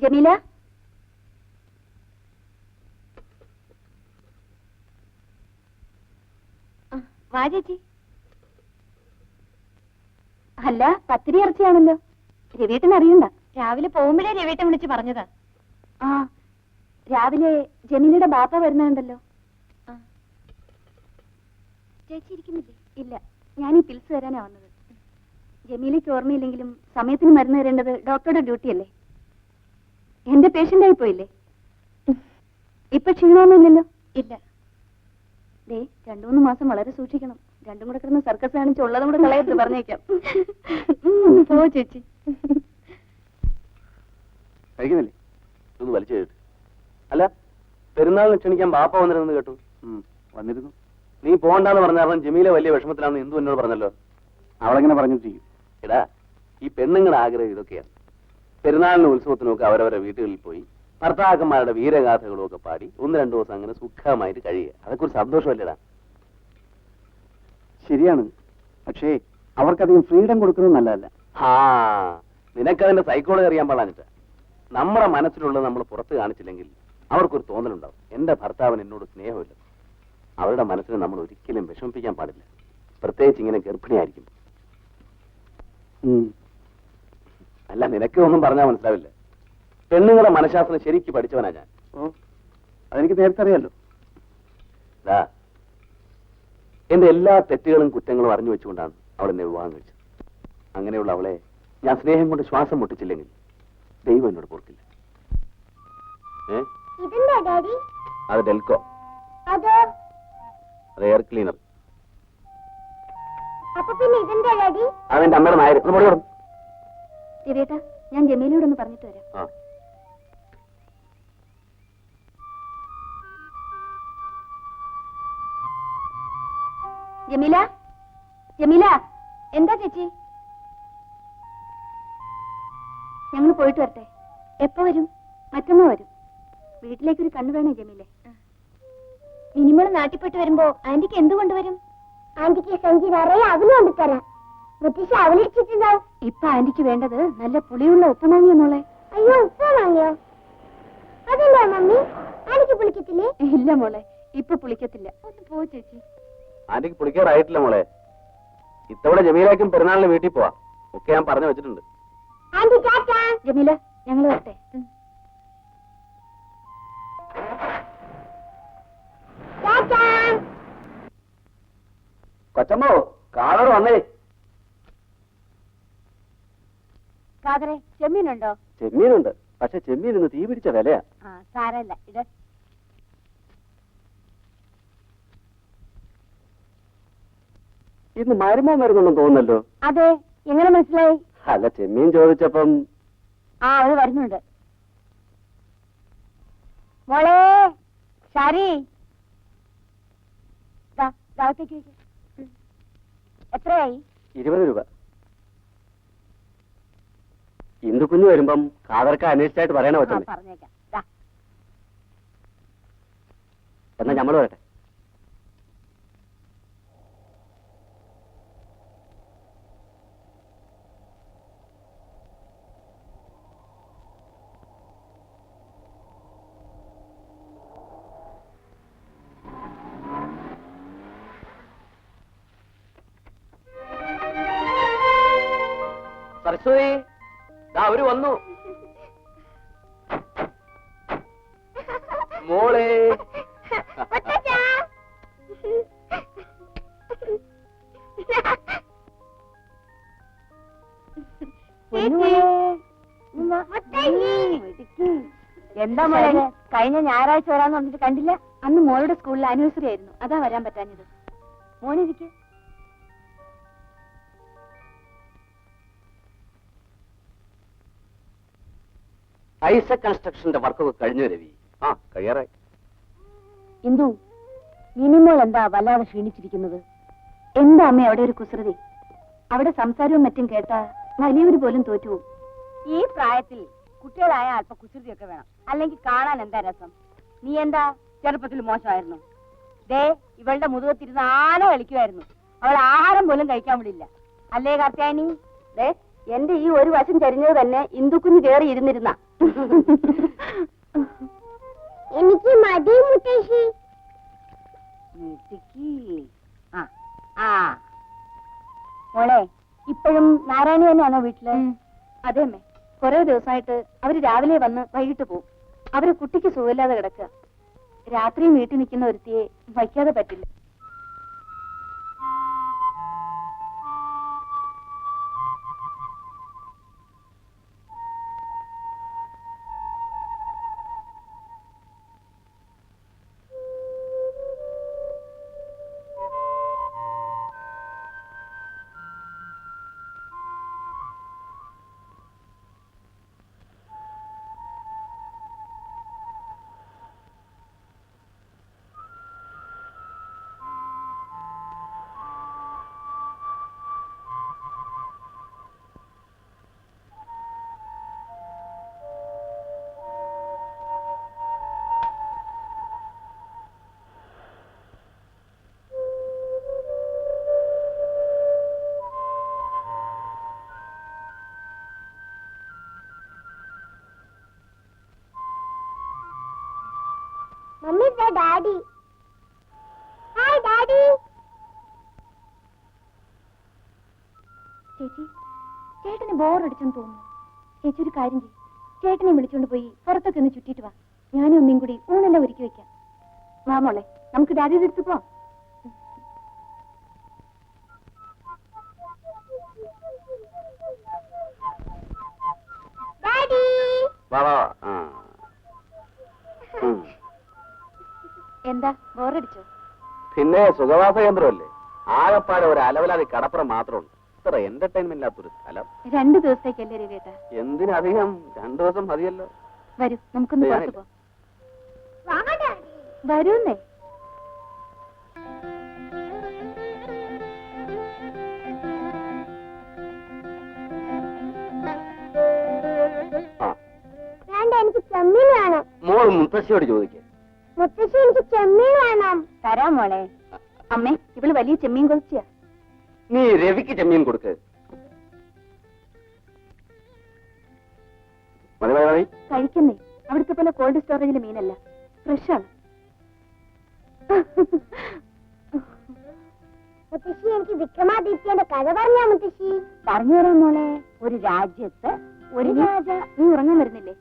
ജമീല, വാ ചേച്ചി. അല്ല, പത്തിരി ഇറച്ചിയാണല്ലോ. രവീട്ടൻ അറിയണ്ട. രാവിലെ പോകുമ്പോഴേ രവീട്ടൻ വിളിച്ച് പറഞ്ഞതാ. ആ, രാവിലെ ജമീലയുടെ ബാപ്പ വരുന്നുണ്ടല്ലോ. ചേച്ചി ഇരിക്കുന്നില്ലേ? ഇല്ല, ഞാൻ ഈ പിൽസ് തരാനാ വന്നത്. ജമീലയ്ക്ക് ഓർമ്മയില്ലെങ്കിലും സമയത്തിന് മരുന്ന് തരേണ്ടത് ഡോക്ടറുടെ ഡ്യൂട്ടിയല്ലേ. എന്റെ പേഷ്യന്റ് ആയി പോയില്ലേ? ഇപ്പൊ ക്ഷീണമൊന്നുമില്ലല്ലോ? ഇല്ല. ദേ, 2-3 മാസം വളരെ സൂക്ഷിക്കണം. രണ്ടും കൂടെ കിടന്ന് സർക്കസ് കാണിച്ച് ഉള്ളതും കൂടെ കളയരുത്, പറഞ്ഞേക്കാം. പോ ചേച്ചി. കഴിക്കുന്നില്ലേ? ഒന്ന് വലിച്ചു കേട്ടു. അല്ല, പെരുന്നാളിന് ക്ഷണിക്കാൻ ബാപ്പ വന്നിരുന്നു കേട്ടു. വന്നിരുന്നു. നീ പോകണ്ടെന്ന് പറഞ്ഞ കാരണം ജമീല വലിയ വിഷമത്തിലാണെന്ന് എന്തു എന്നോട് പറഞ്ഞല്ലോ. അവളെങ്ങനെ പറഞ്ഞിരിക്കും? എടാ, ഈ പെണ്ണുങ്ങളുടെ ആഗ്രഹം ഇതൊക്കെയാണ്. പെരുന്നാളിനും ഉത്സവത്തിനൊക്കെ അവരവരെ വീടുകളിൽ പോയി ഭർത്താക്കന്മാരുടെ വീരഗാഥകളും ഒക്കെ പാടി 1-2 ദിവസം അങ്ങനെ സുഖമായിട്ട് കഴിയുക. അതൊക്കെ ഒരു സന്തോഷമല്ലേടാ? ശരിയാണ്, പക്ഷേ അവർക്കധികം ഫ്രീഡം കൊടുക്കുന്നത് നല്ലതല്ല. നിനക്കതിന്റെ സൈക്കോളജി അറിയാൻ പാടാഞ്ഞിട്ട്. നമ്മുടെ മനസ്സിലുള്ളത് നമ്മൾ പുറത്ത് കാണിച്ചില്ലെങ്കിൽ അവർക്കൊരു തോന്നലുണ്ടാവും, എന്റെ ഭർത്താവിന് എന്നോട് സ്നേഹമില്ല. അവരുടെ മനസ്സിനെ നമ്മൾ ഒരിക്കലും വിഷമിപ്പിക്കാൻ പാടില്ല, പ്രത്യേകിച്ച് ഇങ്ങനെ ഗർഭിണിയായിരിക്കും. അല്ല, നിനക്ക് ഒന്നും പറഞ്ഞാൽ മനസ്സിലാവില്ല. പെണ്ണുങ്ങളുടെ മനഃശാസ്ത്രം ശരിക്ക് പഠിച്ചവനാ ഞാൻ. അതെനിക്ക് നേരത്തെ അറിയാലോ. എന്റെ എല്ലാ തെറ്റുകളും കുറ്റങ്ങളും അറിഞ്ഞു വെച്ചുകൊണ്ടാണ് അവൾ എന്നെ വിവാഹം കഴിച്ചത്. അങ്ങനെയുള്ള അവളെ ഞാൻ സ്നേഹം കൊണ്ട് ശ്വാസം മുട്ടിച്ചില്ലെങ്കിൽ ദൈവം എന്നോട് പൊറുക്കില്ല. അത് ഡെൽക്കോ, അത് എയർ ക്ലീനർ. അതെന്റെ അമ്മയുടെ നായർ. രവിയേട്ടാ, ഞാൻ ജമീലയോട് ഒന്ന് പറഞ്ഞിട്ട് വരാം. ജമീല, ജമീല, എന്താ ചേച്ചി? ഞങ്ങൾ പോയിട്ട് വരട്ടെ. എപ്പോ വരും? മറ്റന്നാ വരും. വീട്ടിലേക്കൊരു കണ്ണു വേണേ ജമീലെ. മിനിമൾ നാട്ടിൽപ്പെട്ട് വരുമ്പോ ആന്റിക്ക് എന്ത് കൊണ്ടുവരും? ആന്റിക്ക് സഞ്ചി നിറയെ അവല് കൊണ്ടുതരാം. മുത്തശ്ശി അവലിച്ചിട്ടുണ്ടാവും. ഇപ്പൊ ആന്റിക്ക് വേണ്ടത് നല്ല പുളിയുള്ള ഉപ്പുമാങ്ങിയ മോളെ. അയ്യോ, ഉപ്പുമാങ്ങിയോ? അതെന്താ മമ്മി, ആന്റിക്ക് പുളിക്കത്തില്ലേ? ഇല്ല മോളെ, ഇപ്പൊ പുളിക്കത്തില്ല. ഒന്ന് പോ ചേച്ചി. ആന്റിക്ക് പുളിക്കാറായിട്ടില്ല മോളെ. ഇത്തവണ ജമീലാക്കും പെരുന്നാളിന് വീട്ടിൽ പോവാ. ഒക്കെ ഞാൻ പറഞ്ഞു വെച്ചിട്ടുണ്ട്. ജമീല, ഞങ്ങൾ വരട്ടെ. കൊച്ചമ്മോ, കാളോട് വന്നേ. കാതറെ, ചെമ്മീനുണ്ടോ? ചെമ്മീനുണ്ട്, പക്ഷെ ചെമ്മീൻ ഇന്ന് തീ പിടിച്ച വിലയാ. സാരല്ല, ഇത് ഇന്ന് മരുമോൻ വരുന്നുണ്ടെന്ന് തോന്നുന്നല്ലോ. അതെ, എങ്ങനെ മനസ്സിലായി? അല്ല, ചെമ്മീൻ ചോദിച്ചപ്പം. അത് വരുന്നുണ്ട്. മോളെ ശാരി, ദാവത്തേക്ക് എത്രയായി? 20 രൂപ. ഇന്ദു കുഞ്ഞു വരുമ്പം കാതർക്ക് അന്വേഷിച്ചായിട്ട് പറയണ പറ്റും. പറഞ്ഞേക്കാം. എന്നാ ഞമ്മള് വരട്ടെ. സരസ്വതി, അവര് വന്നു. മോളെ, എന്താ മോളെ, കഴിഞ്ഞ ഞായറാഴ്ച വരാന്ന് പറഞ്ഞിട്ട് കണ്ടില്ല? അന്ന് മോളുടെ സ്കൂളിൽ ആനിവേഴ്സറി ആയിരുന്നു, അതാ വരാൻ പറ്റാഞ്ഞത്. മോനിരിക്കെ. ഐസക് കൺസ്ട്രക്ഷന്റെ വർക്കൊക്കെ കഴിഞ്ഞു രവി. കഴിയാറായി. ഇന്ദു, മിനിമോൾ എന്താ വല്ലാതെ ക്ഷീണിച്ചിരിക്കുന്നത്? എന്താ അമ്മ അവിടെ ഒരു കുസൃതി? അവിടെ സംസാരവും മറ്റും കേട്ടാ വലിയവര് പോലും തോറ്റുപോകും. ഈ പ്രായത്തിൽ കുട്ടികളായ അല്പ കുസൃതിയൊക്കെ വേണം, അല്ലെങ്കിൽ കാണാൻ എന്താ രസം. നീ എന്താ ചെറുപ്പത്തിൽ മോശമായിരുന്നു? ദേ, ഇവളുടെ മുതുകത്തിരുന്ന് ആന കളിക്കുമായിരുന്നു. അവൾ ആഹാരം പോലും കഴിക്കാൻ വിടില്ല, അല്ലേ കാർത്യായനി? ദേ, എന്റെ ഈ ഒരു വശം ചരിഞ്ഞത് തന്നെ ഇന്ദുക്കുഞ്ഞ് കയറി ഇരുന്നിരുന്ന എനിക്ക് മതി മുത്തശ്ശി. മോളെ, ഇപ്പോഴും നാരായണി തന്നെയാണോ വീട്ടില്? അതെ അമ്മേ, കുറെ ദിവസമായിട്ട് അവര് രാവിലെ വന്ന് വൈകിട്ട് പോകും. അവര് കുട്ടിക്ക് സുഖമില്ലാതെ കിടക്കുക. രാത്രിയും വീട്ടിൽ നിൽക്കുന്ന ഒരുത്തിയെ വയ്ക്കാതെ പറ്റില്ല. Mommy, the daddy. Hi, daddy. ചേച്ചി, ചേട്ടന് ബോറടിച്ചെന്ന് തോന്നുന്നു. ചേച്ചി ഒരു കാര്യം ചെയ്യും, ചേട്ടനെ വിളിച്ചോണ്ട് പോയി പുറത്തൊക്കെ ഒന്ന് ചുറ്റിട്ട് വാ. ഞാനും അമ്മയും കൂടി ഊണെല്ലാം ഒരുക്കി വെക്കാം. വാ മോളെ, നമുക്ക് ഡാഡിയുടെ അടുത്ത് പോവാം. ഡാഡി, എന്താ ബോറടിച്ചോ? പിന്നെ സുഖവാസ കേന്ദ്രമല്ലേ, ആകപ്പാടെ ഒരു അലവലാതി കടപ്പുറം മാത്രമുള്ളൂ. ഇത്ര എന്റർടൈൻമെന്റ് ഇല്ലാത്തൊരു സ്ഥലം. 2 ദിവസത്തേക്കല്ലേ രവിയേട്ടാ? എന്തിനധികം, 2 ദിവസം മതിയല്ലോ. വരൂ, നമുക്കൊന്ന് പുറത്ത് പോവാം. വരൂന്നേ. എനിക്ക് ചെമ്മീൻ വേണം. മോൾ മുത്തശ്ശിയോട് ചോദിക്കേ. മുത്തശ്ശി, എനിക്ക് ചെമ്മീൻ വേണം. തരാം മോളെ. അമ്മേ, ഇവള് വലിയ ചെമ്മീൻ കൊതിച്ചാ. നീ രവിക്ക് ചെമ്മീൻ കൊടുക്ക്. മതി മതി മതി. കഴിക്കുന്നേ, അവിടുത്തെ പോലെ കോൾഡ് സ്റ്റോറേജിലെ മീനല്ല, ഫ്രഷാണ്. മുത്തശ്ശി, എനിക്ക് വിക്രമാദിത്യന്റെ കഥ പറഞ്ഞാ മുത്തശ്ശി? പറഞ്ഞു തരാം മോളെ. ഒരു രാജ്യത്ത് ഒരു രാജ. നീ ഉറങ്ങാൻ വരുന്നില്ലേ?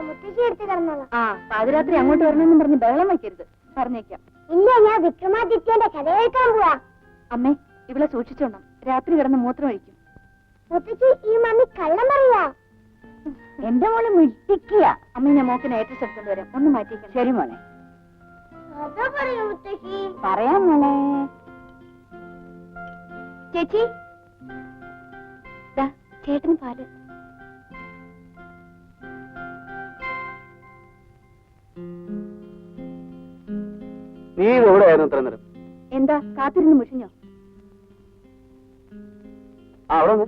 മുത്തശ്ശി എടുത്ത് കിടന്നോളാം. ആ, പാതിരാത്രി അങ്ങോട്ട് വരണമെന്നും പറഞ്ഞ് ബഹളം വയ്ക്കരുത്, പറഞ്ഞേക്കാം. ഇല്ല, ഞാൻ വിക്രമാദിത്യന്റെ കഥ കേൾക്കാൻ പോവാ. അമ്മേ, ഇവിടെ സൂക്ഷിച്ചോണം, രാത്രി കിടന്ന് മൂത്രം ഒഴിക്കും. മുത്തശ്ശി, ഈ മമ്മി കള്ളം പറയാ. എന്റെ മോള് മിട്ടിക്കുക. അമ്മ, ഞാൻ മോക്കിന് ഏറ്റവും എടുത്തോണ്ട് വരാം, ഒന്ന് മാറ്റിക്കാം. ശരി മോളെ. പറയാം മോളെ. ചേച്ചി, ചേട്ടന് പാല്. നീ എവിടെയായിരുന്നു ഇത്ര നേരം? എന്താ, കാത്തിരുന്ന് മുഷിഞ്ഞോ? ആ, അവിടെ നിന്ന്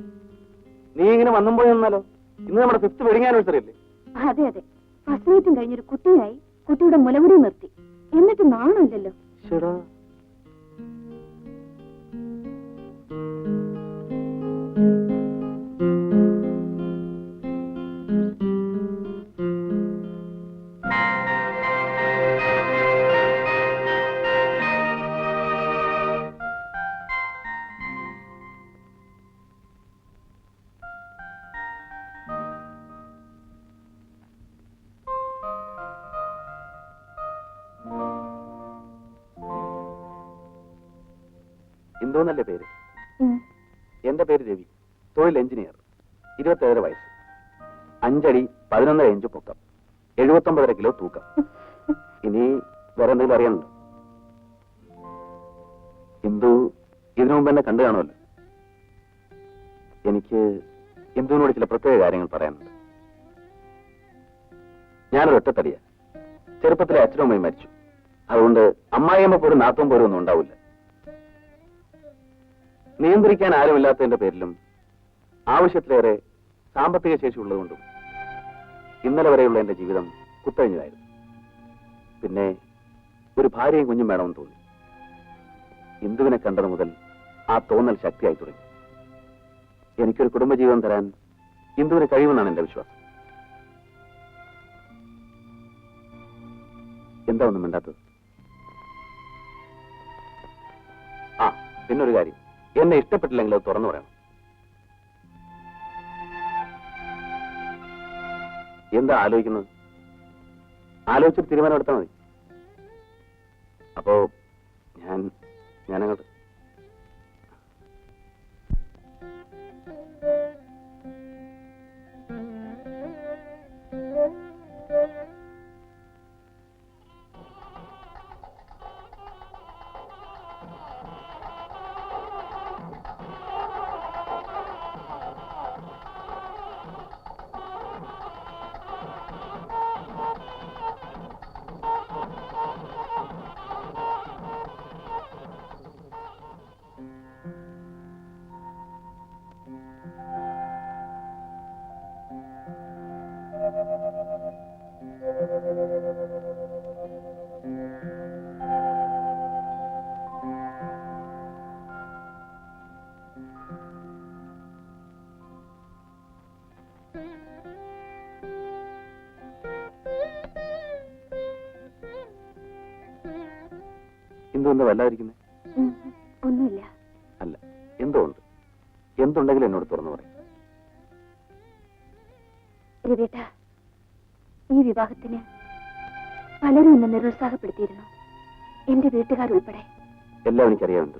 നീ ഇങ്ങനെ വന്നും പോയി നിന്നാലോ? ഇന്ന് നമ്മുടെ 5th വെഡിങ് ആനിവേഴ്സറി അല്ലേ? അതെ അതെ, ഫസ്റ്റ് നൈറ്റും കഴിഞ്ഞൊരു കുട്ടിയായി, കുട്ടിയുടെ മുലമുടി നിർത്തി. എന്നിട്ട് നാണമില്ലല്ലോ. ശരിടാ. ഇന്ദുന്നല്ലേ പേര്? എന്റെ പേര് രവി, തൊഴിൽ എഞ്ചിനീയർ, 27 വയസ്സ്, 5 അടി 11 ഇഞ്ച് പൊക്കം, 79.5 കിലോ തൂക്കം. ഇനി വേറെ എന്തെങ്കിലും അറിയാനുണ്ടോ? ഇന്ദു ഇതിനു മുമ്പ് എന്നെ കണ്ടു കാണുമല്ലോ. എനിക്ക് ഇന്ദുവിനോട് ചില പ്രത്യേക കാര്യങ്ങൾ പറയാനുണ്ട്. ഞാനൊരു ഒറ്റത്തടിയാ. ചെറുപ്പത്തിലെ അച്ഛനും അമ്മയും മരിച്ചു. അതുകൊണ്ട് അമ്മായിയമ്മ പോലും നാത്തും പോലും ഒന്നും ഉണ്ടാവില്ല. നിയന്ത്രിക്കാൻ ആരുമില്ലാത്തതിന്റെ പേരിലും ആവശ്യത്തിലേറെ സാമ്പത്തിക ശേഷി ഉള്ളതുകൊണ്ടും ഇന്നലെ വരെയുള്ള എന്റെ ജീവിതം കുത്തഴിഞ്ഞതായിരുന്നു. പിന്നെ ഒരു ഭാര്യയും കുഞ്ഞും വേണമെന്ന് തോന്നി. ഇന്ദുവിനെ കണ്ടത് മുതൽ ആ തോന്നൽ ശക്തിയായി തുടങ്ങി. എനിക്കൊരു കുടുംബജീവിതം തരാൻ ഇന്ദുവിന് കഴിയുമെന്നാണ് എന്റെ വിശ്വാസം. എന്താ ഒന്നും മിണ്ടാത്തത്? ആ പിന്നൊരു കാര്യം, എന്നെ ഇഷ്ടപ്പെട്ടില്ലെങ്കിൽ അത് തുറന്നു പറയണം. എന്താ ആലോചിക്കുന്നത്? ആലോചിച്ചിട്ട് തീരുമാനം എടുത്താൽ മതി. അപ്പോ ഞാനങ്ങോട്ട് എന്തുകൊണ്ടാ വല്ലാതിരിക്കുന്നത്? ഒന്നുമില്ല. അല്ല, എന്തോ ഉണ്ട്. എന്തുണ്ടെങ്കിലും എന്നോട് തുറന്നു പറയും. രവിയേട്ട, ഈ വിവാഹത്തിന് പലരും എന്നെ നിരുത്സാഹപ്പെടുത്തിയിരുന്നു, എന്റെ വീട്ടുകാരുൾപ്പെടെ. എല്ലാം എനിക്കറിയാറുണ്ട്.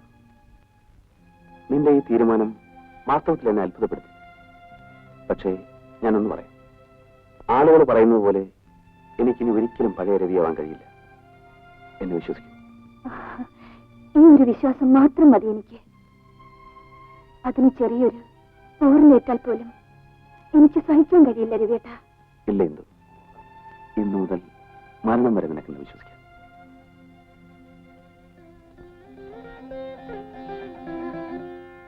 നിന്റെ ഈ തീരുമാനം വാസ്തവത്തിൽ എന്നെ അത്ഭുതപ്പെടുത്തി. പക്ഷേ ഞാനൊന്ന് പറയാം. ആളുകൾ പറയുന്നത് പോലെ എനിക്കിനി ഒരിക്കലും പഴയ രവിയാവാൻ കഴിയില്ല. എന്നെ വിശ്വസിക്കും. ഈ ഒരു വിശ്വാസം മാത്രം മതി എനിക്ക്. അതിന് ചെറിയൊരു പോറിലേറ്റാൽ പോലും എനിക്ക് സഹിക്കാൻ കഴിയില്ല രവിയേട്ട. ഇല്ല, ഇന്നു മുതൽ മരണം വരെ നിനക്കെന്ന് വിശ്വസിക്കും.